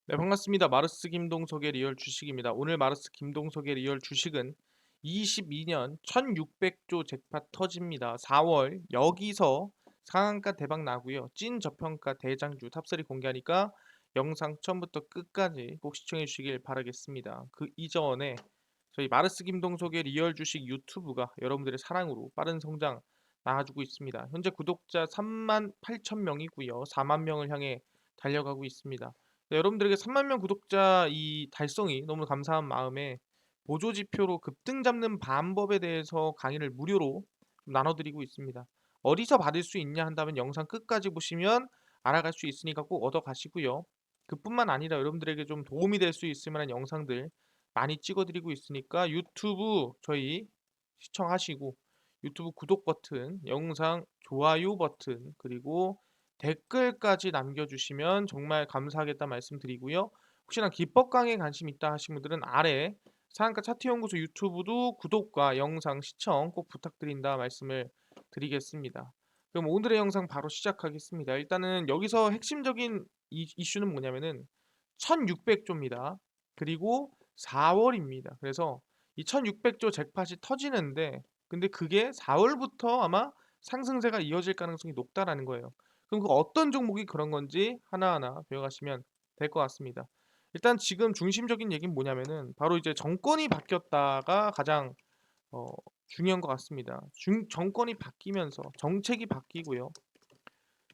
네, 반갑습니다. 마르스 김동석의 리얼 주식입니다. 오늘 마르스 김동석의 리얼 주식은 22년 1600조 잭팟 터집니다. 4월 여기서 상한가 대박 나고요. 찐 저평가 대장주 탑3 공개하니까 영상 처음부터 끝까지 꼭 시청해 주시길 바라겠습니다. 그 이전에 저희 마르스 김동석의 리얼 주식 유튜브가 여러분들의 사랑으로 빠른 성장 나아주고 있습니다. 현재 구독자 3만 8천 명이고요. 4만 명을 향해 달려가고 있습니다. 네, 여러분들에게 3만 명 구독자 이 달성이 너무 감사한 마음에 보조 지표로 급등 잡는 방법에 대해서 강의를 무료로 좀 나눠드리고 있습니다. 어디서 받을 수 있냐 한다면 영상 끝까지 보시면 알아갈 수 있으니까 꼭 얻어 가시고요. 그뿐만 아니라 여러분들에게 좀 도움이 될 수 있을 만한 영상들 많이 찍어드리고 있으니까 유튜브 저희 시청하시고 유튜브 구독 버튼, 영상 좋아요 버튼, 그리고 댓글까지 남겨주시면 정말 감사하겠다 말씀드리고요. 혹시나 기법 강의에 관심 있다 하신 분들은 아래 상한가 차트연구소 유튜브도 구독과 영상 시청 꼭 부탁드린다 말씀을 드리겠습니다. 그럼 오늘의 영상 바로 시작하겠습니다. 일단은 여기서 핵심적인 이슈는 뭐냐면은 1600조입니다. 그리고 4월입니다. 그래서 이 1600조 잭팟이 터지는데 근데 그게 4월부터 아마 상승세가 이어질 가능성이 높다라는 거예요. 그럼 그 어떤 종목이 그런 건지 하나하나 배워가시면 될 것 같습니다. 일단 지금 중심적인 얘기는 뭐냐면은 바로 이제 정권이 바뀌었다가 가장 어, 중요한 것 같습니다. 정권이 바뀌면서 정책이 바뀌고요.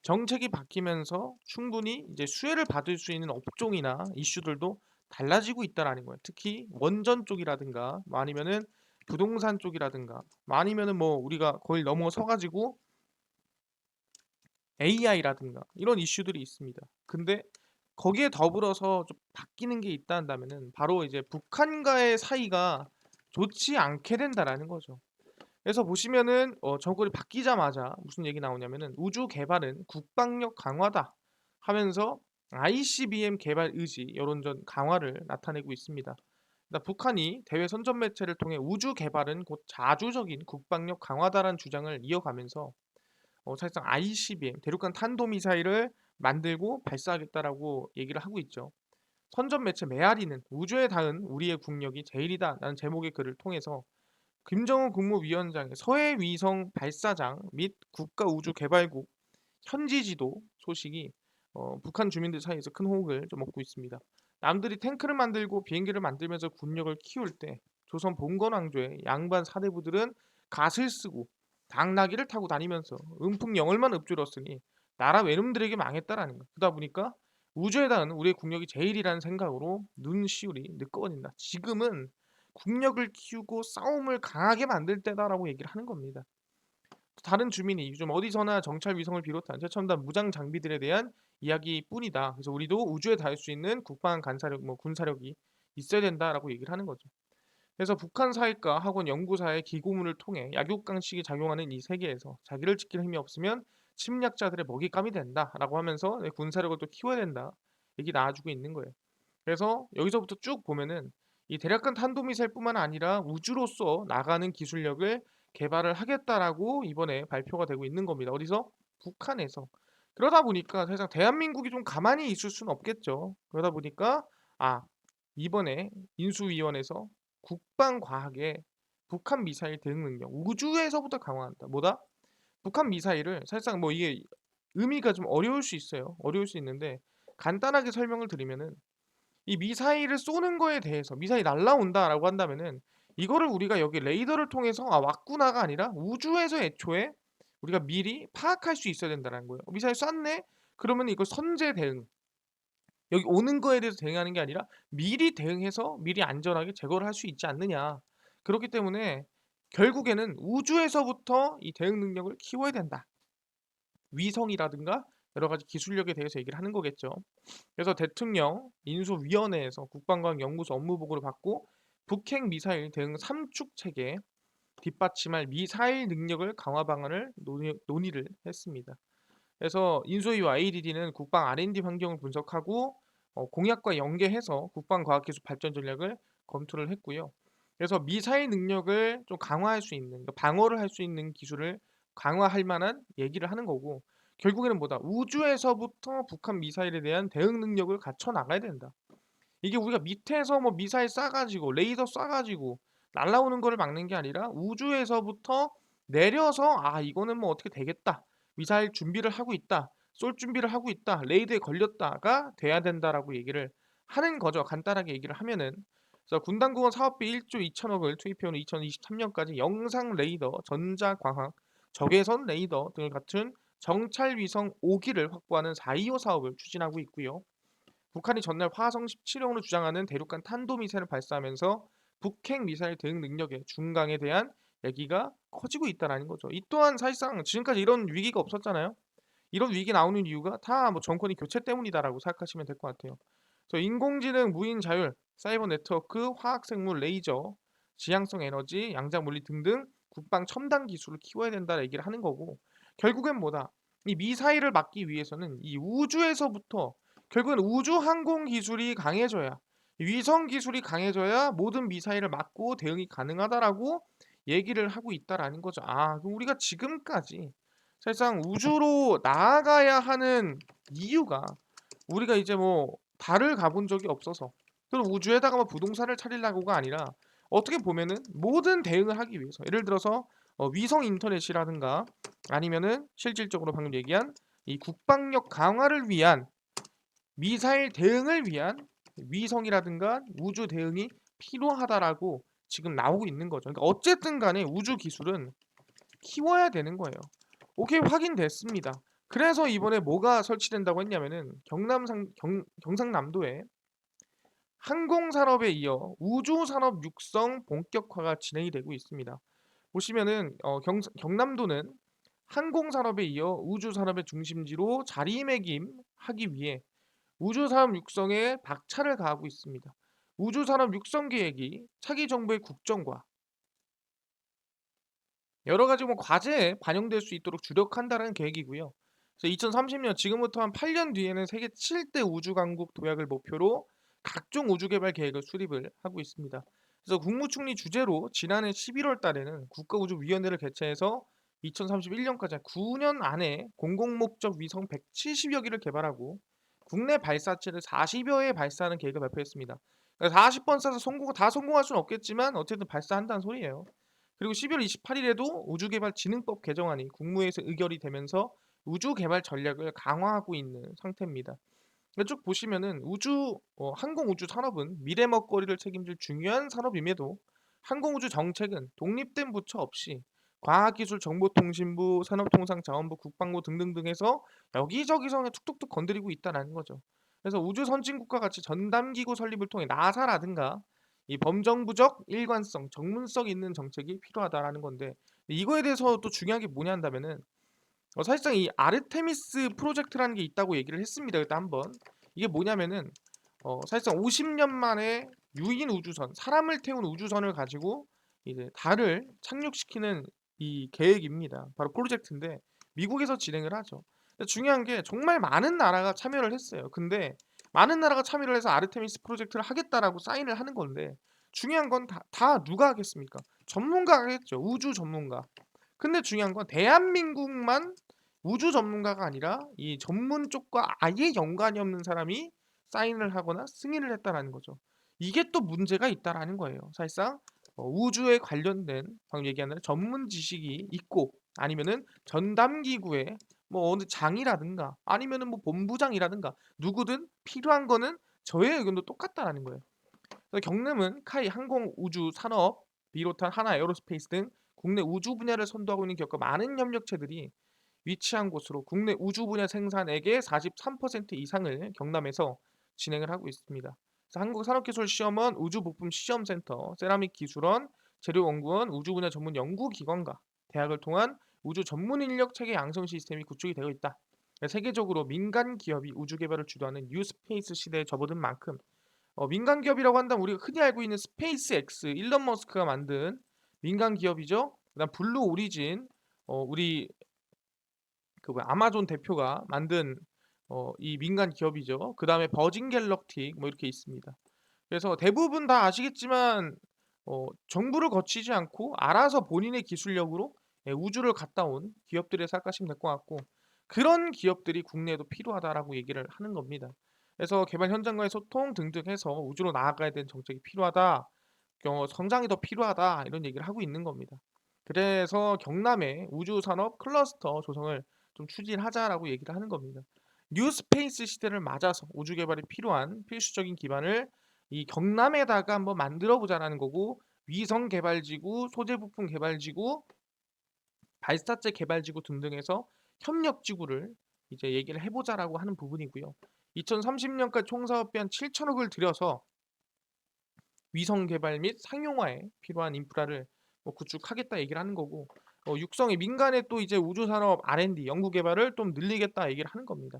정책이 바뀌면서 충분히 이제 수혜를 받을 수 있는 업종이나 이슈들도 달라지고 있다라는 거예요. 특히 원전 쪽이라든가 뭐 아니면은 부동산 쪽이라든가 뭐 아니면은 뭐 우리가 거의 넘어서 가지고 AI라든가 이런 이슈들이 있습니다. 근데 거기에 더불어서 좀 바뀌는 게 있다 한다면은 바로 이제 북한과의 사이가 좋지 않게 된다라는 거죠. 그래서 보시면은 정권이 바뀌자마자 무슨 얘기 나오냐면은 우주 개발은 국방력 강화다 하면서 ICBM 개발 의지, 여론전 강화를 나타내고 있습니다. 그러니까 북한이 대외 선전 매체를 통해 우주 개발은 곧 자주적인 국방력 강화다라는 주장을 이어가면서 사실상 ICBM 대륙간 탄도미사일을 만들고 발사하겠다라고 얘기를 하고 있죠. 선전 매체 메아리는 우주에 닿은 우리의 국력이 제일이다라는 제목의 글을 통해서 김정은 국무위원장의 서해 위성 발사장 및 국가우주개발국 현지 지도 소식이 북한 주민들 사이에서 큰 호응을 좀 얻고 있습니다. 남들이 탱크를 만들고 비행기를 만들면서 군력을 키울 때 조선 봉건 왕조의 양반 사대부들은 갓을 쓰고 당나귀를 타고 다니면서 음풍영월만 읊조렸으니 나라 외놈들에게 망했다라는 거. 그러다 보니까 우주에 닿은 우리의 국력이 제일이라는 생각으로 눈시울이 느껴진다. 지금은 국력을 키우고 싸움을 강하게 만들 때다라고 얘기를 하는 겁니다. 다른 주민이 요즘 어디서나 정찰 위성을 비롯한 최첨단 무장 장비들에 대한 이야기뿐이다. 그래서 우리도 우주에 닿을 수 있는 국방 간사력, 뭐 군사력이 있어야 된다라고 얘기를 하는 거죠. 그래서 북한 사회과 학원 연구사의 기고문을 통해 약육강식이 작용하는 이 세계에서 자기를 지킬 힘이 없으면 침략자들의 먹잇감이 된다라고 하면서 군사력을 또 키워야 된다. 얘기 나와주고 있는 거예요. 그래서 여기서부터 쭉 보면은 이 대략간 탄도미사일뿐만 아니라 우주로서 나가는 기술력을 개발을 하겠다라고 이번에 발표가 되고 있는 겁니다. 어디서? 북한에서. 그러다 보니까 사실상 대한민국이 좀 가만히 있을 수는 없겠죠. 그러다 보니까 아 이번에 인수위원회에서 국방과학에 북한 미사일 대응 능력 우주에서부터 강화한다. 뭐다? 북한 미사일을 사실상 뭐 이게 의미가 좀 어려울 수 있어요. 어려울 수 있는데 간단하게 설명을 드리면은 이 미사일을 쏘는 거에 대해서 미사일이 날라온다라고 한다면은 이거를 우리가 여기 레이더를 통해서 '아 왔구나.'가 아니라 우주에서 애초에 우리가 미리 파악할 수 있어야 된다는 거예요. '미사일 쐈네.' 그러면 이거 선제 대응 여기 오는 거에 대해서 대응하는 게 아니라 미리 대응해서 미리 안전하게 제거를 할 수 있지 않느냐. 그렇기 때문에 결국에는 우주에서부터 이 대응 능력을 키워야 된다. 위성이라든가 여러 가지 기술력에 대해서 얘기를 하는 거겠죠. 그래서 대통령 인수위원회에서 국방과학연구소 업무보고를 받고 북핵 미사일 대응 3축 체계 뒷받침할 미사일 능력을 강화 방안을 논의를 했습니다. 그래서 인수위와 ADD는 국방 R&D 환경을 분석하고 공약과 연계해서 국방과학기술 발전 전략을 검토를 했고요. 그래서 미사일 능력을 좀 강화할 수 있는 그러니까 방어를 할 수 있는 기술을 강화할 만한 얘기를 하는 거고 결국에는 뭐다 우주에서부터 북한 미사일에 대한 대응 능력을 갖춰 나가야 된다. 이게 우리가 밑에서 뭐 미사일 쏴 가지고 레이더 쏴 가지고 날아오는 거를 막는 게 아니라 우주에서부터 내려서 '아 이거는 뭐 어떻게 되겠다. 미사일 준비를 하고 있다. 쏠 준비를 하고 있다. 레이더에 걸렸다.'가 돼야 된다라고 얘기를 하는 거죠. 간단하게 얘기를 하면은. 그래서 군당국은 사업비 1조 2천억을 투입해 오는 2023년까지 영상 레이더, 전자광학, 적외선 레이더 등을 갖춘 정찰 위성 5기를 확보하는 425 사업을 추진하고 있고요. 북한이 전날 화성 17형으로 주장하는 대륙간 탄도미사일을 발사하면서 북핵 미사일 대응 능력의 중강에 대한 얘기가 커지고 있다라는 거죠. 이 또한 사실상 지금까지 이런 위기가 없었잖아요. 이런 위기 나오는 이유가 다 뭐 정권이 교체 때문이다라고 생각하시면 될 것 같아요. 그래서 인공지능, 무인 자율, 사이버 네트워크, 화학생물, 레이저, 지향성 에너지, 양자 물리 등등 국방 첨단 기술을 키워야 된다는 얘기를 하는 거고 결국엔 뭐다? 이 미사일을 막기 위해서는 이 우주에서부터 결국은 우주 항공 기술이 강해져야 위성 기술이 강해져야 모든 미사일을 막고 대응이 가능하다라고 얘기를 하고 있다라는 거죠. 아, 그럼 우리가 지금까지 사실상 우주로 나아가야 하는 이유가 우리가 이제 뭐 달을 가본 적이 없어서 또는 우주에다가 뭐 부동산을 차리려고가 아니라 어떻게 보면은 모든 대응을 하기 위해서 예를 들어서 위성 인터넷이라든가 아니면은 실질적으로 방금 얘기한 이 국방력 강화를 위한 미사일 대응을 위한 위성이라든가 우주 대응이 필요하다라고 지금 나오고 있는 거죠. 그러니까 어쨌든 간에 우주 기술은 키워야 되는 거예요. 오케이 확인됐습니다. 그래서 이번에 뭐가 설치된다고 했냐면은 경상남도에 항공산업에 이어 우주산업 육성 본격화가 진행이 되고 있습니다. 보시면은 경남도는 항공산업에 이어 우주산업의 중심지로 자리매김하기 위해 우주산업 육성에 박차를 가하고 있습니다. 우주산업 육성 계획이 차기 정부의 국정과 여러 가지 뭐 과제에 반영될 수 있도록 주력한다는 계획이고요. 그래서 2030년 지금부터 한 8년 뒤에는 세계 7대 우주 강국 도약을 목표로 각종 우주 개발 계획을 수립을 하고 있습니다. 그래서 국무총리 주재로 지난해 11월 달에는 국가우주위원회를 개최해서 2031년까지 9년 안에 공공목적 위성 170여 기를 개발하고 국내 발사체를 40여 회 발사하는 계획을 발표했습니다. 40번 쏴서 다 성공할 수는 없겠지만 어쨌든 발사한다는 소리예요. 그리고 12월 28일에도 우주개발진흥법 개정안이 국무회의에서 의결이 되면서 우주개발 전략을 강화하고 있는 상태입니다. 쭉 보시면은 항공우주 산업은 미래 먹거리를 책임질 중요한 산업임에도 항공우주 정책은 독립된 부처 없이 과학기술정보통신부, 산업통상자원부, 국방부 등등등에서 여기저기서 툭툭툭 건드리고 있다는 거죠. 그래서 우주 선진국과 같이 전담기구 설립을 통해 나사라든가 이 범정부적 일관성, 전문성 있는 정책이 필요하다라는 건데 이거에 대해서 또 중요한 게 뭐냐 한다면은 사실상 이 아르테미스 프로젝트라는 게 있다고 얘기를 했습니다. 그때 한번 이게 뭐냐면은 사실상 50년 만에 유인 우주선, 사람을 태운 우주선을 가지고 이제 달을 착륙시키는 이 계획입니다. 바로 프로젝트인데 미국에서 진행을 하죠. 근데 중요한 게 정말 많은 나라가 참여를 했어요. 근데 많은 나라가 참여를 해서 아르테미스 프로젝트를 하겠다라고 사인을 하는 건데 중요한 건 다 누가 하겠습니까? 전문가가 하겠죠. 우주 전문가. 근데 중요한 건 대한민국만 우주 전문가가 아니라 이 전문 쪽과 아예 연관이 없는 사람이 사인을 하거나 승인을 했다라는 거죠. 이게 또 문제가 있다라는 거예요. 사실상 우주에 관련된 방금 얘기한 대로 전문 지식이 있고 아니면은 전담 기구에 뭐 어느 장이라든가 아니면은 뭐 본부장이라든가 누구든 필요한 거는 저의 의견도 똑같다라는 거예요. 그래서 경남은 카이 항공 우주 산업 비롯한 하나 에어로스페이스 등 국내 우주 분야를 선도하고 있는 기업과 많은 협력체들이 위치한 곳으로 국내 우주 분야 생산액의 43% 이상을 경남에서 진행을 하고 있습니다. 그래서 한국산업기술시험원 우주부품시험센터, 세라믹기술원, 재료연구원, 우주 분야 전문 연구기관과 대학을 통한 우주 전문 인력 체계 양성 시스템이 구축이 되어 있다. 세계적으로 민간 기업이 우주 개발을 주도하는 뉴스페이스 시대에 접어든 만큼 민간 기업이라고 한다면 우리가 흔히 알고 있는 스페이스X, 일론 머스크가 만든 민간 기업이죠. 그다음 블루 오리진, 우리 그 뭐야 아마존 대표가 만든 이 민간 기업이죠. 그다음에 버진 갤럭틱 뭐 이렇게 있습니다. 그래서 대부분 다 아시겠지만 정부를 거치지 않고 알아서 본인의 기술력으로 우주를 갔다 온 기업들에 생각하시면 될 것 같고 그런 기업들이 국내에도 필요하다라고 얘기를 하는 겁니다. 그래서 개발 현장과의 소통 등등 해서 우주로 나아가야 되는 정책이 필요하다. 성장이 더 필요하다. 이런 얘기를 하고 있는 겁니다. 그래서 경남에 우주 산업 클러스터 조성을 좀 추진하자라고 얘기를 하는 겁니다. 뉴스페이스 시대를 맞아서 우주 개발에 필요한 필수적인 기반을 이 경남에다가 한번 만들어 보자라는 거고, 위성 개발지구, 소재 부품 개발지구, 발사체 개발지구 등등에서 협력지구를 이제 얘기를 해보자라고 하는 부분이고요. 2030년까지 총 사업비 한 7천억을 들여서 위성 개발 및 상용화에 필요한 인프라를 뭐 구축하겠다 얘기를 하는 거고, 육성의 민간의 또 이제 우주 산업 R&D 연구 개발을 좀 늘리겠다 얘기를 하는 겁니다.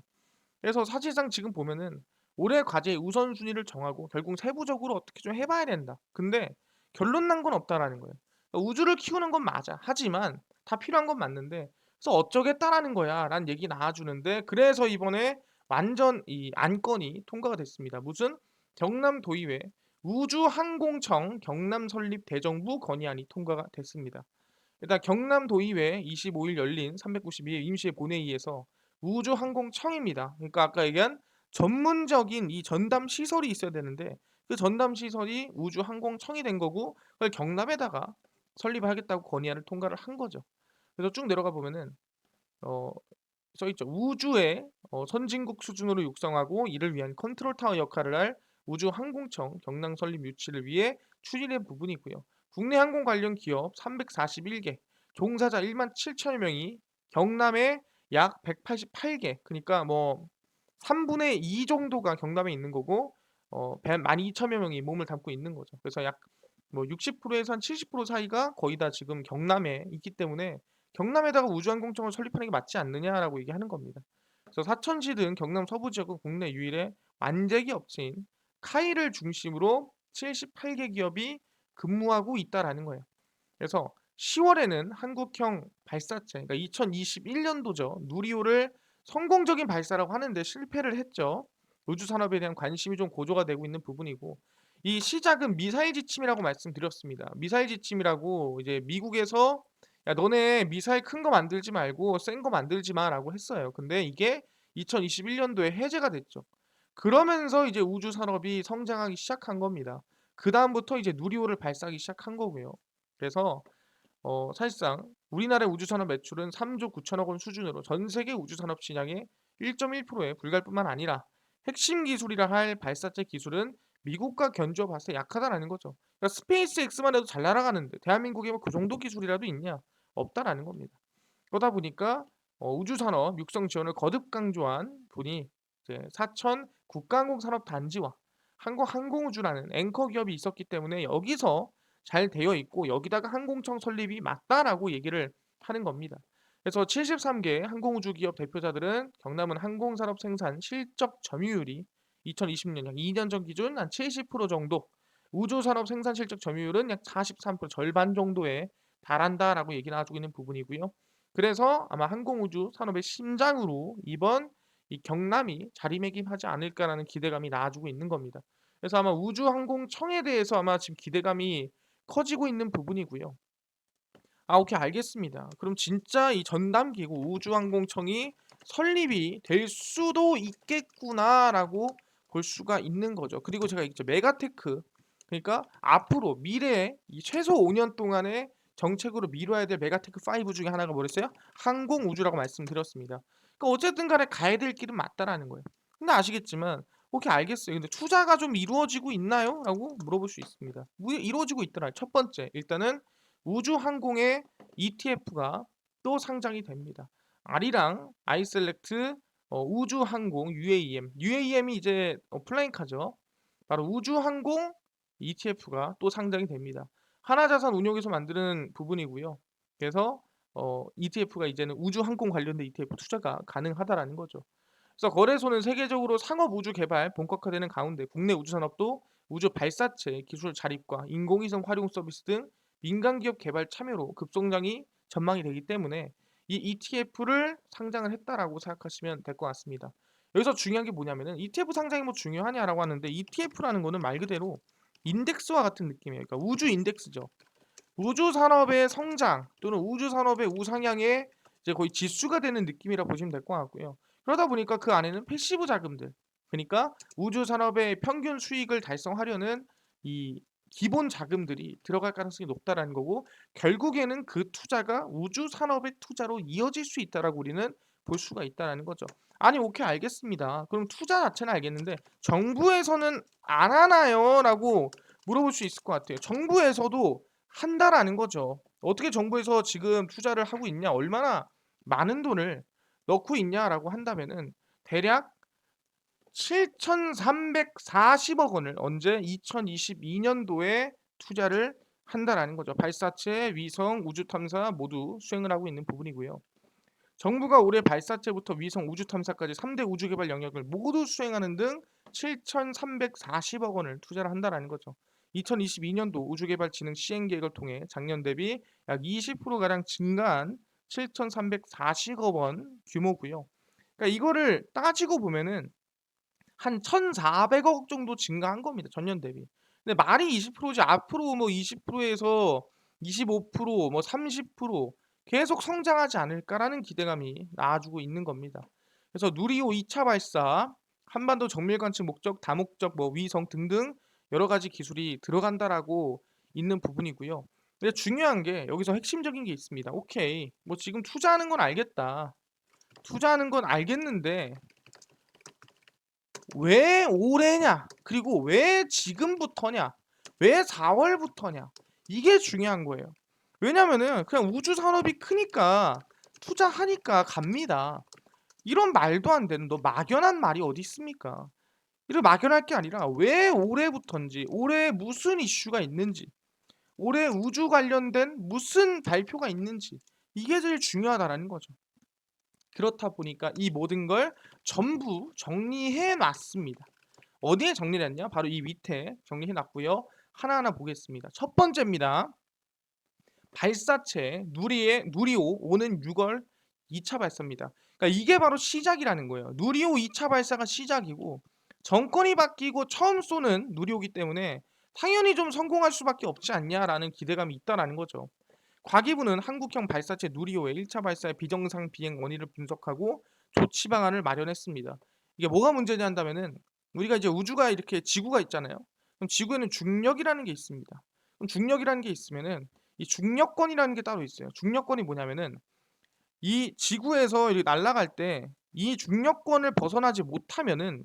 그래서 사실상 지금 보면은 올해 과제의 우선순위를 정하고 결국 세부적으로 어떻게 좀 해봐야 된다. 근데 결론 난 건 없다라는 거예요. 그러니까 우주를 키우는 건 맞아. 하지만 다 필요한 건 맞는데, 그래서 어쩌겠다라는 거야 라는 얘기 나와주는데, 그래서 이번에 완전 이 안건이 통과가 됐습니다. 무슨 경남도의회 우주항공청 경남 설립 대정부 건의안이 통과가 됐습니다. 일단 경남도의회 25일 열린 392회 임시 본회의에서 우주항공청입니다. 그러니까 아까 얘기한 전문적인 이 전담 시설이 있어야 되는데, 그 전담 시설이 우주항공청이 된 거고, 그걸 경남에다가 설립하겠다고 건의안을 통과를 한 거죠. 그래서 쭉 내려가 보면은 어, 써 있죠. 우주의 선진국 수준으로 육성하고 이를 위한 컨트롤 타워 역할을 할 우주항공청 경남 설립 유치를 위해 추진의 부분이고요. 국내 항공 관련 기업 341개, 종사자 1만 7천여 명이 경남에 약 188개, 그러니까 뭐 3분의 2 정도가 경남에 있는 거고, 12,000여 명이 몸을 담고 있는 거죠. 그래서 약 뭐 60%에서 한 70% 사이가 거의 다 지금 경남에 있기 때문에 경남에다가 우주항공청을 설립하는 게 맞지 않느냐라고 얘기하는 겁니다. 그래서 사천시 등 경남 서부 지역은 국내 유일의 완제기 업체인 카이를 중심으로 78개 기업이 근무하고 있다라는 거예요. 그래서 10월에는 한국형 발사체, 그러니까 2021년도죠. 누리호를 성공적인 발사라고 하는데 실패를 했죠. 우주 산업에 대한 관심이 좀 고조가 되고 있는 부분이고, 이 시작은 미사일 지침이라고 말씀드렸습니다. 미사일 지침이라고 이제 미국에서 야 너네 미사일 큰 거 만들지 말고 센 거 만들지 마라고 했어요. 근데 이게 2021년도에 해제가 됐죠. 그러면서 이제 우주 산업이 성장하기 시작한 겁니다. 그 다음부터 이제 누리호를 발사하기 시작한 거고요. 그래서 사실상 우리나라의 우주산업 매출은 3조 9천억 원 수준으로 전 세계 우주산업 시장의 1.1%에 불과할 뿐만 아니라, 핵심 기술이라 할 발사체 기술은 미국과 견주어 봤을 때 약하다라는 거죠. 그러니까 스페이스 X만 해도 잘 날아가는데 대한민국에 뭐 그 정도 기술이라도 있냐? 없다라는 겁니다. 그러다 보니까 우주산업 육성 지원을 거듭 강조한 분이 이제 사천 국가항공산업단지와 한국항공우주라는 앵커 기업이 있었기 때문에 여기서 잘 되어 있고 여기다가 항공청 설립이 맞다라고 얘기를 하는 겁니다. 그래서 73개 항공우주 기업 대표자들은 경남은 항공산업 생산 실적 점유율이 2020년 약 2년 전 기준 한 70% 정도, 우주산업 생산 실적 점유율은 약 43% 절반 정도에 달한다라고 얘기 나와주고 있는 부분이고요. 그래서 아마 항공우주 산업의 심장으로 이번 이 경남이 자리매김하지 않을까라는 기대감이 나와주고 있는 겁니다. 그래서 아마 우주항공청에 대해서 아마 지금 기대감이 커지고 있는 부분이고요. 아, 오케이, 알겠습니다. 그럼 진짜 이 전담기구 우주항공청이 설립이 될 수도 있겠구나라고 볼 수가 있는 거죠. 그리고 제가 있죠, 메가테크. 그러니까 앞으로 미래에 이 최소 5년 동안의 정책으로 미뤄야 될 메가테크 5 중에 하나가 뭐랬어요? 항공우주라고 말씀드렸습니다. 그러니까 어쨌든 간에 가야 될 길은 맞다라는 거예요. 근데 아시겠지만, 오케이, 알겠어요. 근데 투자가 좀 이루어지고 있나요? 라고 물어볼 수 있습니다. 이루어지고 있더라. 첫 번째, 일단은 우주항공의 ETF가 또 상장이 됩니다. 아리랑, 아이셀렉트, 우주항공, UAM이 이제 플라잉카죠. 바로 우주항공 ETF가 또 상장이 됩니다. 하나자산 운용에서 만드는 부분이고요. 그래서 ETF가 이제는 우주항공 관련된 ETF 투자가 가능하다라는 거죠. 그래서 거래소는 세계적으로 상업 우주 개발 본격화되는 가운데 국내 우주 산업도 우주 발사체 기술 자립과 인공위성 활용 서비스 등 민간 기업 개발 참여로 급성장이 전망이 되기 때문에 이 ETF를 상장을 했다라고 생각하시면 될 것 같습니다. 여기서 중요한 게 뭐냐면은 ETF 상장이 뭐 중요하냐라고 하는데, ETF라는 거는 말 그대로 인덱스와 같은 느낌이에요. 그러니까 우주 인덱스죠. 우주 산업의 성장 또는 우주 산업의 우상향의 이제 거의 지수가 되는 느낌이라 보시면 될 것 같고요. 그러다 보니까 그 안에는 패시브 자금들, 그러니까 우주 산업의 평균 수익을 달성하려는 이 기본 자금들이 들어갈 가능성이 높다라는 거고, 결국에는 그 투자가 우주 산업의 투자로 이어질 수 있다라고 우리는 볼 수가 있다라는 거죠. 아니, 오케이, 알겠습니다. 그럼 투자 자체는 알겠는데 정부에서는 안 하나요?라고 물어볼 수 있을 것 같아요. 정부에서도 한다라는 거죠. 어떻게 정부에서 지금 투자를 하고 있냐, 얼마나 많은 돈을 넣고 있냐라고 한다면은 대략 7,340억 원을 언제 2022년도에 투자를 한다라는 거죠. 발사체, 위성, 우주 탐사 모두 수행을 하고 있는 부분이고요. 정부가 올해 발사체부터 위성, 우주 탐사까지 3대 우주 개발 영역을 모두 수행하는 등 7,340억 원을 투자를 한다라는 거죠. 2022년도 우주개발진흥 시행계획을 통해 작년 대비 약 20%가량 증가한 7,340억 원 규모고요. 그러니까 이거를 따지고 보면은 한 1,400억 정도 증가한 겁니다. 전년 대비. 근데 말이 20%지, 앞으로 뭐 20%에서 25%, 뭐 30% 계속 성장하지 않을까라는 기대감이 나와주고 있는 겁니다. 그래서 누리호 2차 발사, 한반도 정밀 관측 목적, 다목적 뭐 위성 등등 여러 가지 기술이 들어간다라고 있는 부분이고요. 근데 중요한 게 여기서 핵심적인 게 있습니다. 오케이, 뭐 지금 투자하는 건 알겠다. 투자하는 건 알겠는데 왜 올해냐? 그리고 왜 지금부터냐? 왜 4월부터냐? 이게 중요한 거예요. 왜냐면은 그냥 우주 산업이 크니까 투자하니까 갑니다. 이런 말도 안 되는, 너 막연한 말이 어디 있습니까? 이런 막연할 게 아니라 왜 올해부터인지, 올해 무슨 이슈가 있는지, 올해 우주 관련된 무슨 발표가 있는지, 이게 제일 중요하다라는 거죠. 그렇다 보니까 이 모든 걸 전부 정리해 놨습니다. 어디에 정리를 했냐? 바로 이 밑에 정리해 놨고요. 하나하나 보겠습니다. 첫 번째입니다. 발사체 누리호 오는 6월 2차 발사입니다. 그러니까 이게 바로 시작이라는 거예요. 누리호 2차 발사가 시작이고, 정권이 바뀌고 처음 쏘는 누리호기 때문에 당연히 좀 성공할 수밖에 없지 않냐라는 기대감이 있다라는 거죠. 과기부는 한국형 발사체 누리호의 1차 발사의 비정상 비행 원인을 분석하고 조치 방안을 마련했습니다. 이게 뭐가 문제냐 한다면은, 우리가 이제 우주가 이렇게 지구가 있잖아요. 그럼 지구에는 중력이라는 게 있습니다. 그럼 중력이라는 게 있으면은 이 중력권이라는 게 따로 있어요. 중력권이 뭐냐면은 이 지구에서 이렇게 날아갈 때 이 중력권을 벗어나지 못하면은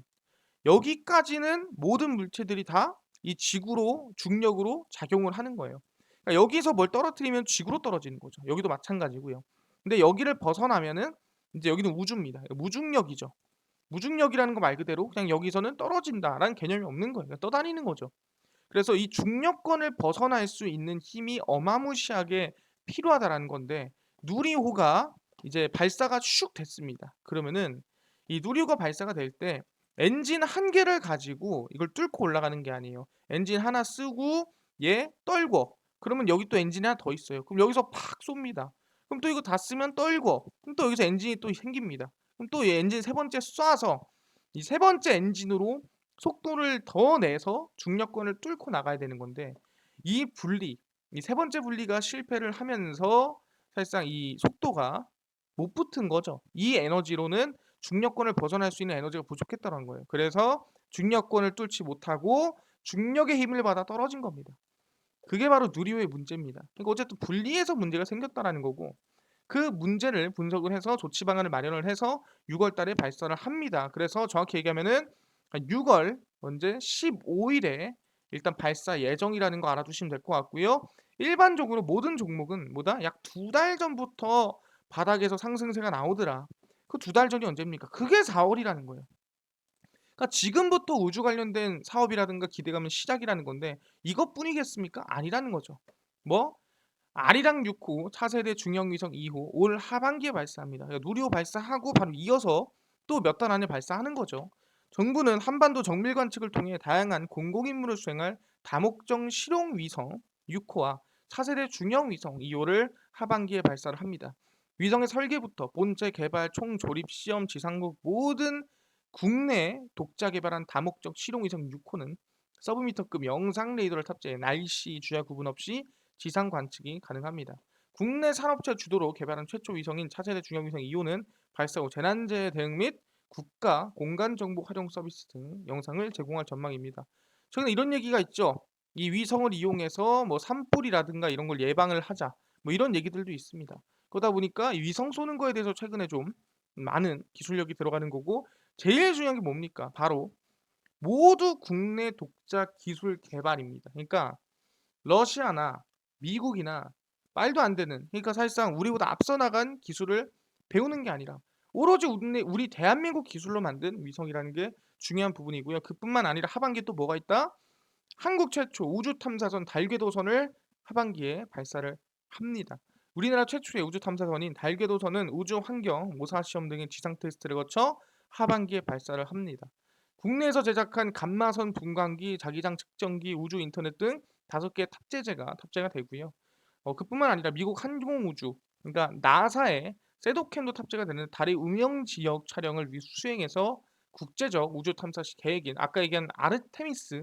여기까지는 모든 물체들이 다 이 지구로 중력으로 작용을 하는 거예요. 그러니까 여기서 뭘 떨어뜨리면 지구로 떨어지는 거죠. 여기도 마찬가지고요. 근데 여기를 벗어나면은 이제 여기는 우주입니다. 무중력이죠. 무중력이라는 거 말 그대로 그냥 여기서는 떨어진다라는 개념이 없는 거예요. 그러니까 떠다니는 거죠. 그래서 이 중력권을 벗어날 수 있는 힘이 어마무시하게 필요하다라는 건데, 누리호가 이제 발사가 슉 됐습니다. 그러면은 이 누리호가 발사가 될 때 엔진 한 개를 가지고 이걸 뚫고 올라가는 게 아니에요. 엔진 하나 쓰고 얘 떨궈. 그러면 여기 또 엔진이 하나 더 있어요. 그럼 여기서 팍 쏩니다. 그럼 또 이거 다 쓰면 떨궈. 그럼 또 여기서 엔진이 또 생깁니다. 그럼 또 얘 엔진 세 번째 쏴서 이 세 번째 엔진으로 속도를 더 내서 중력권을 뚫고 나가야 되는 건데, 이 분리, 이 세 번째 분리가 실패를 하면서 사실상 이 속도가 못 붙은 거죠. 이 에너지로는 중력권을 벗어날 수 있는 에너지가 부족했다는 거예요. 그래서 중력권을 뚫지 못하고 중력의 힘을 받아 떨어진 겁니다. 그게 바로 누리호의 문제입니다. 그러니까 어쨌든 분리해서 문제가 생겼다라는 거고, 그 문제를 분석을 해서 조치 방안을 마련을 해서 6월 달에 발사를 합니다. 그래서 정확히 얘기하면은 6월 언제 15일에 일단 발사 예정이라는 거 알아두시면 될 것 같고요. 일반적으로 모든 종목은 뭐다? 약 2달 전부터 바닥에서 상승세가 나오더라. 그 2달 전이 언제입니까? 그게 4월이라는 거예요. 그러니까 지금부터 우주 관련된 사업이라든가 기대감은 시작이라는 건데, 이것뿐이겠습니까? 아니라는 거죠. 뭐? 아리랑 6호 차세대 중형위성 2호 올 하반기에 발사합니다. 그러니까 누리호 발사하고 바로 이어서 또 몇 달 안에 발사하는 거죠. 정부는 한반도 정밀 관측을 통해 다양한 공공임무를 수행할 다목적 실용 위성 6호와 차세대 중형 위성 2호를 하반기에 발사를 합니다. 위성의 설계부터 본체 개발, 총조립, 시험, 지상국 모든 국내 독자 개발한 다목적 실용 위성 6호는 서브미터급 영상 레이더를 탑재해 날씨, 주야 구분 없이 지상 관측이 가능합니다. 국내 산업체 주도로 개발한 최초 위성인 차세대 중형 위성 2호는 발사 후 재난재해 대응 및 국가 공간 정보 활용 서비스 등 영상을 제공할 전망입니다. 최근에 이런 얘기가 있죠. 이 위성을 이용해서 뭐 산불이라든가 이런 걸 예방을 하자. 뭐 이런 얘기들도 있습니다. 그러다 보니까 이 위성 쏘는 거에 대해서 최근에 좀 많은 기술력이 들어가는 거고 제일 중요한 게 뭡니까? 바로 모두 국내 독자 기술 개발입니다. 그러니까 러시아나 미국이나 말도 안 되는, 그러니까 사실상 우리보다 앞서 나간 기술을 배우는 게 아니라 오로지 우리 대한민국 기술로 만든 위성이라는 게 중요한 부분이고요. 그뿐만 아니라 하반기에 또 뭐가 있다? 한국 최초 우주 탐사선 달궤도선을 하반기에 발사를 합니다. 우리나라 최초의 우주 탐사선인 달궤도선은 우주 환경 모사 시험 등의 지상 테스트를 거쳐 하반기에 발사를 합니다. 국내에서 제작한 감마선 분광기, 자기장 측정기, 우주 인터넷 등 5개 탑재가 되고요. 그뿐만 아니라 미국 항공우주, 그러니까 나사의 세도캠도 탑재가 되는 달의 운영 지역 촬영을 수행해서 국제적 우주 탐사 계획인 아까 얘기한 아르테미스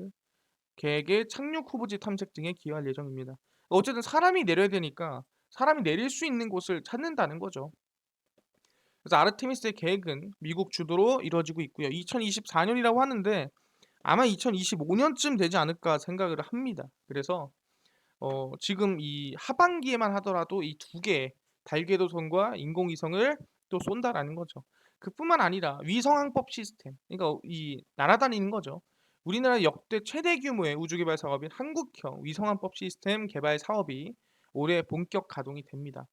계획의 착륙 후보지 탐색 등에 기여할 예정입니다. 어쨌든 사람이 내려야 되니까 사람이 내릴 수 있는 곳을 찾는다는 거죠. 그래서 아르테미스의 계획은 미국 주도로 이루어지고 있고요. 2024년이라고 하는데 아마 2025년쯤 되지 않을까 생각을 합니다. 그래서 지금 이 하반기에만 하더라도 이 두 개의 달궤도선과 인공위성을 또 쏜다라는 거죠. 그뿐만 아니라 위성항법 시스템, 그러니까 이 날아다니는 거죠. 우리나라 역대 최대 규모의 우주 개발 사업인 한국형 위성항법 시스템 개발 사업이 올해 본격 가동이 됩니다.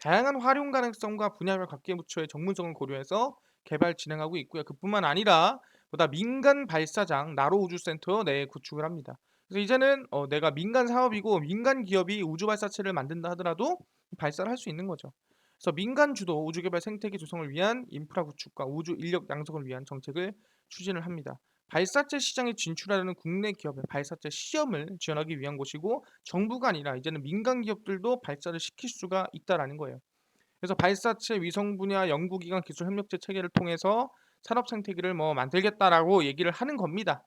다양한 활용 가능성과 분야별 각계 부처의 전문성을 고려해서 개발 진행하고 있고요. 그뿐만 아니라 보다 민간 발사장 나로 우주센터 내에 구축을 합니다. 그래서 이제는 내가 민간 사업이고 민간 기업이 우주 발사체를 만든다 하더라도 발사를 할 수 있는 거죠. 그래서 민간 주도 우주 개발 생태계 조성을 위한 인프라 구축과 우주 인력 양성을 위한 정책을 추진을 합니다. 발사체 시장에 진출하려는 국내 기업의 발사체 시험을 지원하기 위한 곳이고 정부가 아니라 이제는 민간 기업들도 발사를 시킬 수가 있다라는 거예요. 그래서 발사체 위성 분야 연구기관 기술 협력체 체계를 통해서 산업 생태계를 뭐 만들겠다라고 얘기를 하는 겁니다.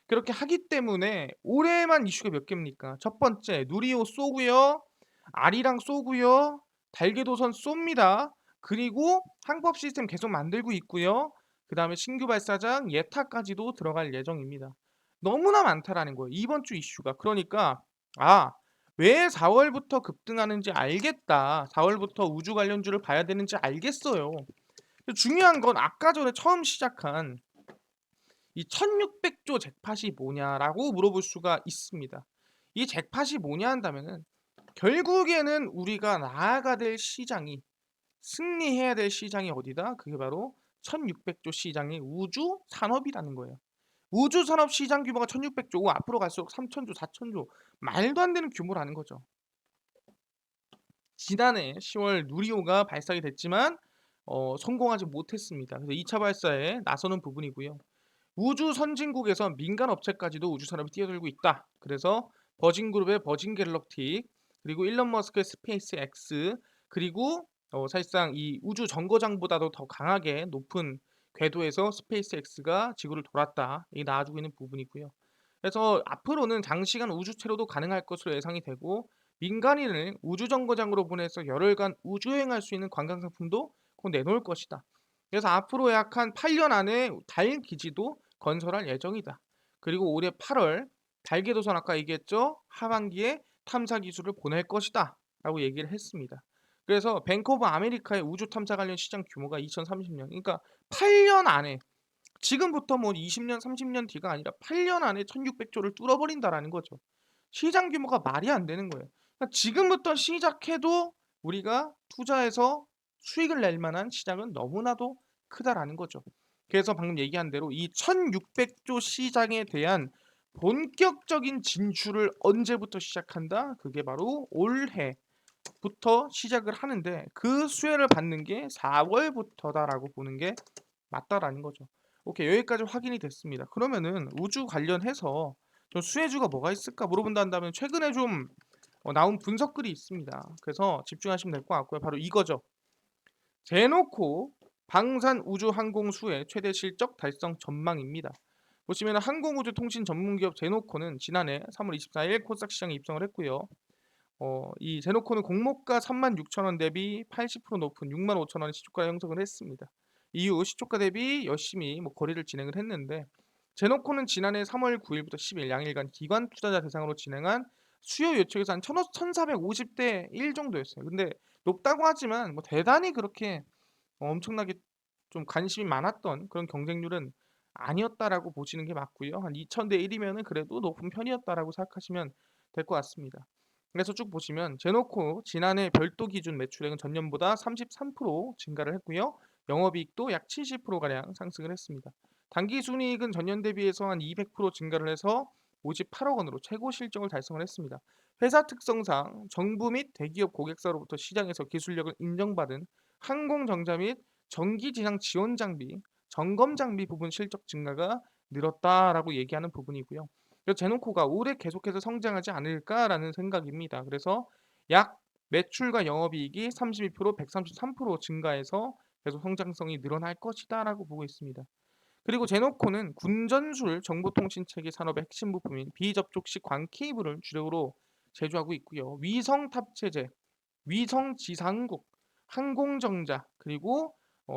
그렇게 하기 때문에 올해만 이슈가 몇 개입니까? 첫 번째 누리호 쏘고요. 아리랑 쏘고요. 달궤도선 쏩니다. 그리고 항법 시스템 계속 만들고 있고요. 그다음에 신규 발사장 예타까지도 들어갈 예정입니다. 너무나 많다라는 거예요. 이번 주 이슈가. 그러니까 왜 4월부터 급등하는지 알겠다. 4월부터 우주 관련주를 봐야 되는지 알겠어요. 중요한 건 아까 전에 처음 시작한 이 1600조 잭팟이 뭐냐라고 물어볼 수가 있습니다. 이 잭팟이 뭐냐 한다면은 결국에는 우리가 나아가 될 시장이 승리해야 될 시장이 어디다? 그게 바로 1600조 시장의 우주 산업이라는 거예요. 우주 산업 시장 규모가 1600조고 앞으로 갈수록 3000조, 4000조 말도 안 되는 규모라는 거죠. 지난해 10월 누리호가 발사가 됐지만 성공하지 못했습니다. 그래서 2차 발사에 나서는 부분이고요. 우주 선진국에서 민간 업체까지도 우주 산업이 뛰어들고 있다. 그래서 버진그룹의 버진 갤럭틱, 그리고 일론 머스크의 스페이스 X, 그리고 사실상 이 우주 정거장보다도 더 강하게 높은 궤도에서 스페이스 X가 지구를 돌았다. 이게 나와주고 있는 부분이고요. 그래서 앞으로는 장시간 우주 체류도 가능할 것으로 예상이 되고 민간인을 우주 정거장으로 보내서 열흘간 우주 여행할 수 있는 관광 상품도 곧 내놓을 것이다. 그래서 앞으로 약 한 8년 안에 달 기지도 건설할 예정이다. 그리고 올해 8월 달궤도선 아까 얘기했죠? 하반기에 탐사 기술을 보낼 것이다. 라고 얘기를 했습니다. 그래서 뱅크 오브 아메리카의 우주 탐사 관련 시장 규모가 2030년, 그러니까 8년 안에 지금부터 뭐 20년, 30년 뒤가 아니라 8년 안에 1600조를 뚫어버린다라는 거죠. 시장 규모가 말이 안 되는 거예요. 그러니까 지금부터 시작해도 우리가 투자해서 수익을 낼 만한 시장은 너무나도 크다라는 거죠. 그래서 방금 얘기한 대로 이 1600조 시장에 대한 본격적인 진출을 언제부터 시작한다? 그게 바로 올해부터 시작을 하는데 그 수혜를 받는 게 4월부터다라고 보는 게 맞다라는 거죠. 오케이, 여기까지 확인이 됐습니다. 그러면은 우주 관련해서 좀 수혜주가 뭐가 있을까 물어본다 한다면 최근에 좀 나온 분석글이 있습니다. 그래서 집중하시면 될 것 같고요. 바로 이거죠. 제노코 방산 우주 항공 수혜 최대 실적 달성 전망입니다. 보시면 항공우주 통신 전문기업 제노코는 지난해 3월 24일 코스닥 시장에 입성을 했고요. 이 제노코는 공모가 36,000원 대비 80% 높은 65,000원의 시초가 형성을 했습니다. 이후 시초가 대비 열심히 뭐 거래를 진행을 했는데 제노코는 지난해 3월 9일부터 10일 양일간 기관 투자자 대상으로 진행한 수요 예측에서 한 1,450대 1 정도였어요. 근데 높다고 하지만 뭐 대단히 그렇게 엄청나게 좀 관심이 많았던 그런 경쟁률은 아니었다라고 보시는 게 맞고요. 한 2,000대 1이면은 그래도 높은 편이었다라고 생각하시면 될 것 같습니다. 그래서 쭉 보시면 제노코 지난해 별도 기준 매출액은 전년보다 33% 증가를 했고요. 영업이익도 약 70% 가량 상승을 했습니다. 단기 순이익은 전년 대비해서 한 200% 증가를 해서 58억 원으로 최고 실적을 달성을 했습니다. 회사 특성상 정부 및 대기업 고객사로부터 시장에서 기술력을 인정받은 항공정자 및 전기지상 지원 장비, 점검 장비 부분 실적 증가가 늘었다라고 얘기하는 부분이고요. 그래서 제노코가 올해 계속해서 성장하지 않을까라는 생각입니다. 그래서 약 매출과 영업이익이 32%, 133% 증가해서 계속 성장성이 늘어날 것이다라고 보고 있습니다. 그리고 제노코는 군전술 정보통신체계 산업의 핵심 부품인 비접촉식 광 케이블을 주력으로 제조하고 있고요. 위성 탑재재, 위성 지상국, 항공정자, 그리고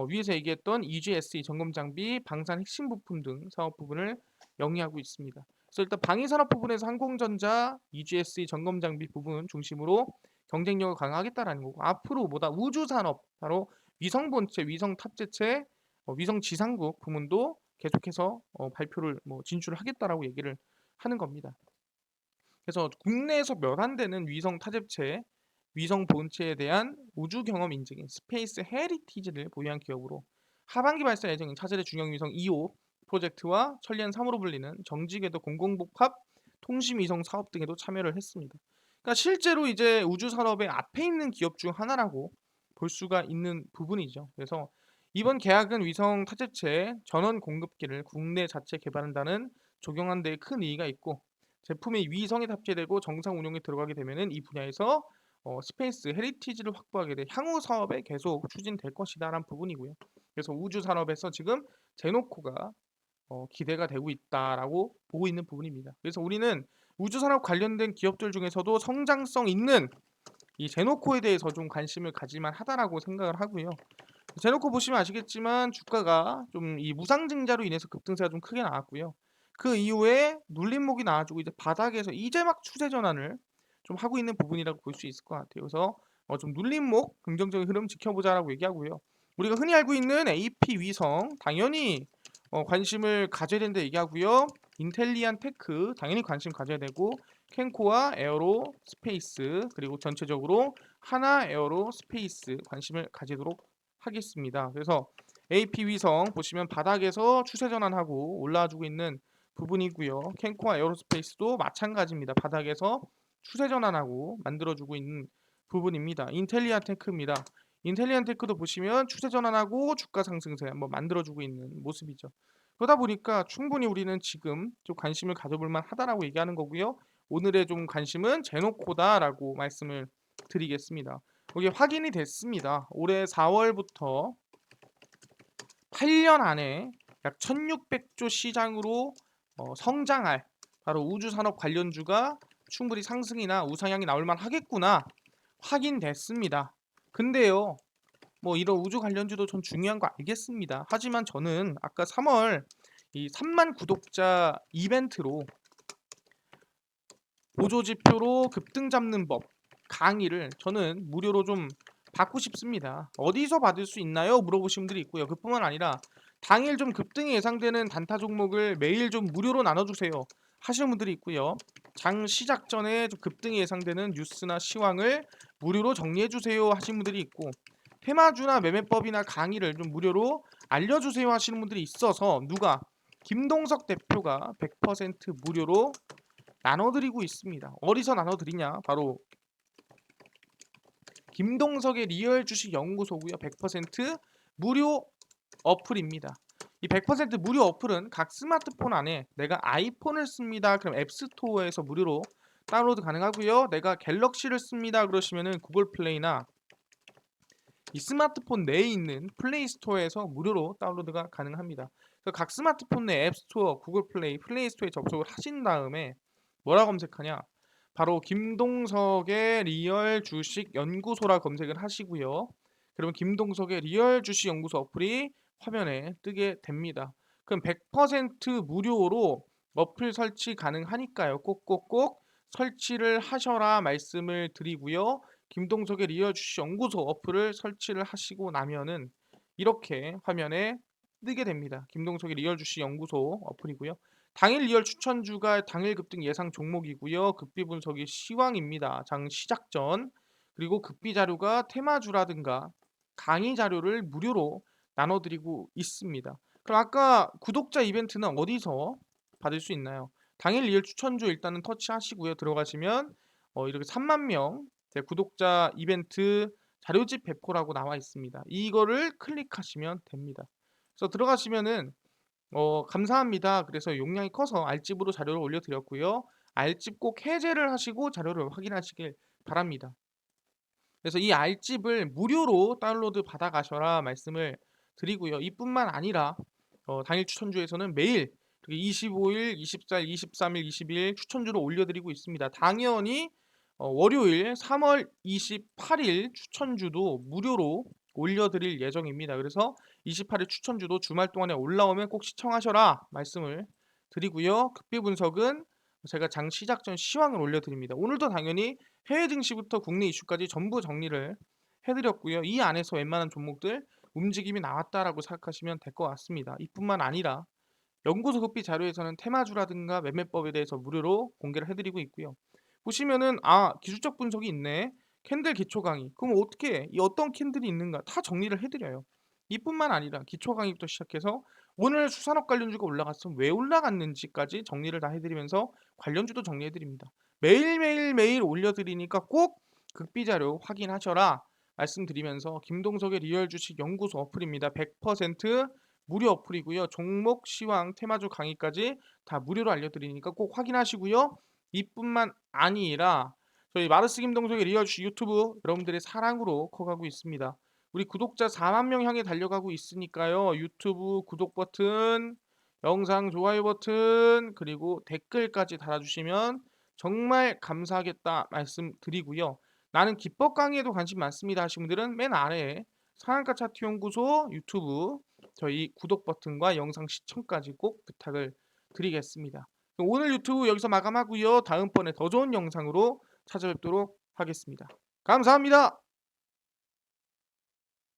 위에서 얘기했던 EGSE 점검 장비, 방산 핵심 부품 등 사업 부분을 영위하고 있습니다. 그래서 일단 방위산업 부분에서 항공전자, EGSE 점검 장비 부분 중심으로 경쟁력을 강화하겠다라는 거고 앞으로 뭐다 우주산업, 바로 위성 본체, 위성 탑재체, 위성 지상국 부문도 계속해서 발표를 진출을 하겠다라고 얘기를 하는 겁니다. 그래서 국내에서 몇 안 되는 위성 타접체, 위성 본체에 대한 우주 경험 인증인 스페이스 헤리티지를 보유한 기업으로 하반기 발사 예정인 차세대 중형 위성 2호 프로젝트와 천리안 3호로 불리는 정지궤도 공공복합 통신 위성 사업 등에도 참여를 했습니다. 그러니까 실제로 이제 우주 산업의 앞에 있는 기업 중 하나라고 볼 수가 있는 부분이죠. 그래서 이번 계약은 위성 타접체 전원 공급기를 국내 자체 개발한다는 적용한 데에 큰 의의가 있고 제품이 위성에 탑재되고 정상 운용에 들어가게 되면은 이 분야에서 스페이스 헤리티지를 확보하게 돼 향후 사업에 계속 추진될 것이다라는 부분이고요. 그래서 우주 산업에서 지금 제노코가 기대가 되고 있다라고 보고 있는 부분입니다. 그래서 우리는 우주 산업 관련된 기업들 중에서도 성장성 있는 이 제노코에 대해서 좀 관심을 가질만 하다라고 생각을 하고요. 제노코 보시면 아시겠지만 주가가 좀 이 무상증자로 인해서 급등세가 좀 크게 나왔고요. 그 이후에 눌림목이 나와주고 이제 바닥에서 이제 막 추세 전환을 좀 하고 있는 부분이라고 볼 수 있을 것 같아요. 그래서 좀 눌림목 긍정적인 흐름 지켜보자라고 얘기하고요. 우리가 흔히 알고 있는 AP 위성 당연히 관심을 가져야 된다 얘기하고요. 인텔리안 테크 당연히 관심 가져야 되고 켄코와 에어로 스페이스 그리고 전체적으로 하나 에어로 스페이스 관심을 가지도록 하겠습니다. 그래서 AP 위성 보시면 바닥에서 추세 전환하고 올라와주고 있는 부분이고요. 켄코와 에어로스페이스도 마찬가지입니다. 바닥에서 추세 전환하고 만들어주고 있는 부분입니다. 인텔리안 테크입니다. 인텔리안 테크도 보시면 추세 전환하고 주가 상승세 한번 만들어주고 있는 모습이죠. 그러다 보니까 충분히 우리는 지금 좀 관심을 가져볼 만하다라고 얘기하는 거고요. 오늘의 좀 관심은 제노코다라고 말씀을 드리겠습니다. 이게 확인이 됐습니다. 올해 4월부터 8년 안에 약 1600조 시장으로 성장할 바로 우주산업 관련주가 충분히 상승이나 우상향이 나올 만하겠구나 확인됐습니다. 근데요, 뭐 이런 우주 관련주도 전 중요한 거 알겠습니다. 하지만 저는 아까 3월 이 3만 구독자 이벤트로 보조지표로 급등 잡는 법 강의를 저는 무료로 좀 받고 싶습니다. 어디서 받을 수 있나요? 물어보신 분들이 있고요. 그뿐만 아니라 당일 좀 급등이 예상되는 단타 종목을 매일 좀 무료로 나눠주세요 하시는 분들이 있고요. 장 시작 전에 좀 급등이 예상되는 뉴스나 시황을 무료로 정리해주세요 하시는 분들이 있고 테마주나 매매법이나 강의를 좀 무료로 알려주세요 하시는 분들이 있어서 누가 김동석 대표가 100% 무료로 나눠드리고 있습니다. 어디서 나눠드리냐? 바로 김동석의 리얼 주식 연구소고요. 100% 무료 어플입니다. 이 100% 무료 어플은 각 스마트폰 안에 내가 아이폰을 씁니다. 그럼 앱스토어에서 무료로 다운로드 가능하고요. 내가 갤럭시를 씁니다. 그러시면은 구글 플레이나 이 스마트폰 내에 있는 플레이 스토어에서 무료로 다운로드가 가능합니다. 각 스마트폰 내 앱스토어, 구글 플레이, 플레이 스토어에 접속을 하신 다음에 뭐라 검색하냐? 바로 김동석의 리얼 주식 연구소라 검색을 하시고요. 그러면 김동석의 리얼 주식 연구소 어플이 화면에 뜨게 됩니다. 그럼 100% 무료로 어플 설치 가능하니까요. 꼭꼭꼭 설치를 하셔라 말씀을 드리고요. 김동석의 리얼 주식 연구소 어플을 설치를 하시고 나면은 이렇게 화면에 뜨게 됩니다. 김동석의 리얼 주식 연구소 어플이고요. 당일 리얼 추천주가 당일 급등 예상 종목이고요. 급비 분석이 시황입니다. 장 시작 전. 그리고 급비 자료가 테마주라든가 강의 자료를 무료로 나눠드리고 있습니다. 그럼 아까 구독자 이벤트는 어디서 받을 수 있나요? 당일 리얼 추천주 일단은 터치하시고요. 들어가시면 이렇게 3만 명 구독자 이벤트 자료집 배포라고 나와 있습니다. 이거를 클릭하시면 됩니다. 그래서 들어가시면은 감사합니다. 그래서 용량이 커서 알집으로 자료를 올려드렸고요. 알집 꼭 해제를 하시고 자료를 확인하시길 바랍니다. 그래서 이 알집을 무료로 다운로드 받아 가셔라 말씀을 드리고요. 이뿐만 아니라 당일 추천주에서는 매일 25일, 24일, 23일, 22일 추천주를 올려드리고 있습니다. 당연히 월요일 3월 28일 추천주도 무료로 올려드릴 예정입니다. 그래서 28일 추천주도 주말 동안에 올라오면 꼭 시청하셔라 말씀을 드리고요. 급비 분석은 제가 장 시작 전 시황을 올려드립니다. 오늘도 당연히 해외 증시부터 국내 이슈까지 전부 정리를 해드렸고요. 이 안에서 웬만한 종목들 움직임이 나왔다라고 생각하시면 될 것 같습니다. 이뿐만 아니라 연구소 급비 자료에서는 테마주라든가 매매법에 대해서 무료로 공개를 해드리고 있고요. 보시면은 기술적 분석이 있네. 캔들 기초 강의. 그럼 어떻게 이 어떤 캔들이 있는가 다 정리를 해드려요. 이뿐만 아니라 기초 강의부터 시작해서 오늘 수산업 관련주가 올라갔으면 왜 올라갔는지까지 정리를 다 해드리면서 관련주도 정리해드립니다. 매일 올려드리니까 꼭 극비 자료 확인하셔라 말씀드리면서 김동석의 리얼 주식 연구소 어플입니다. 100% 무료 어플이고요. 종목, 시황, 테마주 강의까지 다 무료로 알려드리니까 꼭 확인하시고요. 이뿐만 아니라 저희 마르스 김동석의 리얼 주식 유튜브 여러분들의 사랑으로 커가고 있습니다. 우리 구독자 4만 명 향해 달려가고 있으니까요. 유튜브 구독 버튼, 영상 좋아요 버튼, 그리고 댓글까지 달아주시면 정말 감사하겠다 말씀드리고요. 나는 기법 강의에도 관심 많습니다 하시는 분들은 맨 아래에 상한가 차트 연구소 유튜브 저희 구독 버튼과 영상 시청까지 꼭 부탁을 드리겠습니다. 오늘 유튜브 여기서 마감하고요. 다음번에 더 좋은 영상으로 찾아뵙도록 하겠습니다. 감사합니다.